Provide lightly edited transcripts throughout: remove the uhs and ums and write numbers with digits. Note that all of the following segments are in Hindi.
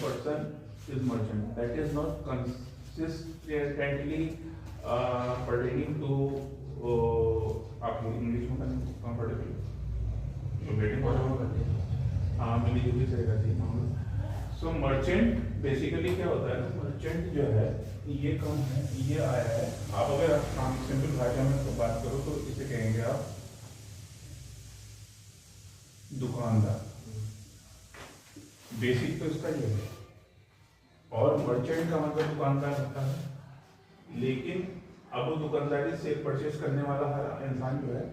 person is merchant. That is not consistently pertaining to आप इंग्लिश में कंफर्टेबल तो वेटिंग हाँ मिली जुली से रहती है। सो मर्चेंट बेसिकली क्या होता है ना, मर्चेंट जो है ये कम है, ये आया है। आप अगर काम सिंपल भाषा में तो बात करो तो इसे कहेंगे आप दुकानदार, बेसिक तो इसका ये है। और मर्चेंट का मतलब दुकानदार होता है, लेकिन अब वो दुकानदारी से परचेस करने वाला हर इंसान जो है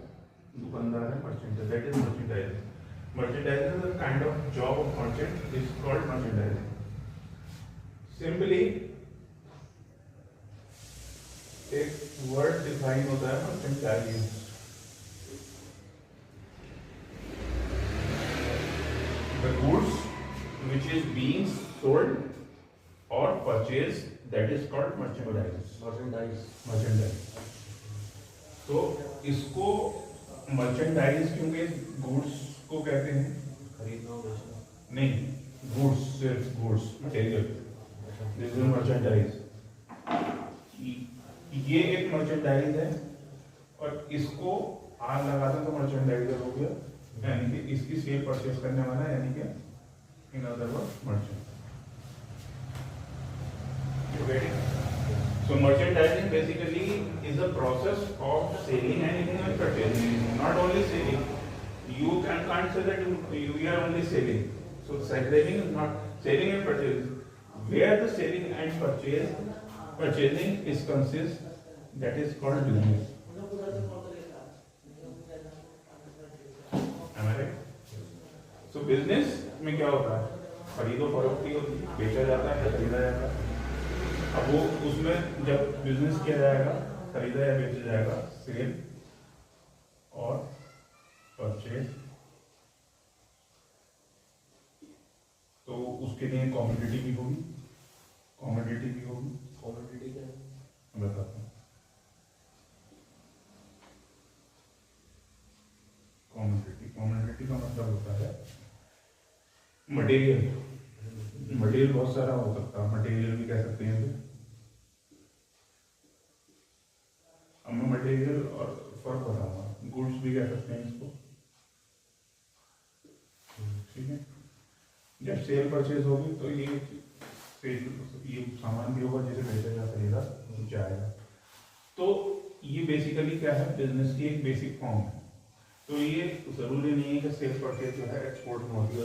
दुकानदार है, मर्चेंट है। That is merchandising. Merchandising is a kind of job of merchant is called merchandising. Simply एक word define होता है merchandise. The goods which is being sold or purchased, that is called merchandise. Merchandise. तो इसको merchandise क्योंकि goods को कहते हैं खरीदना बेचना नहीं, गुड्स सिर्फ goods material, this is merchandise. ये एक मर्चेंडाइज है और इसको आग लगा दें तो मर्चेंडाइजर हो गया, यानी कि इसकी सेल परचेस करने वाला, यानी कि in other words merchant. So merchandising basically is a process of selling anything and purchasing, not only selling. You can't say that you are only selling. So selling is not selling and purchasing. Where the selling and purchasing is consist, that is called business. Am I right? So business में क्या होता है, खरीदो फरोख्ती होती है, बेचा जाता है, खरीदा जाता है। अब वो उसमें जब बिजनेस किया जाएगा, खरीदा या बेचा जाएगा, सेल और परचेज, तो उसके लिए कॉमोडिटी भी होगी। कॉमोडिटी क्या है बताता हूँ। कॉमोडिटी का मतलब होता है मटेरियल। मटेरियल बहुत सारा हो सकता है, मटेरियल भी कह सकते हैं। अब मैं मटेरियल और फर्क बताऊंगा, गुड्स भी कह सकते हैं इसको, ठीक है। जब सेल परचेज होगी तो ये सामान भी होगा जिसे बेचा जा खरीदा जाएगा। तो ये बेसिकली क्या है, बिजनेस की एक बेसिक फॉर्म है। तो ये जरूरी नहीं है कि सेल परचेज जो है एक्सपोर्ट में होती है।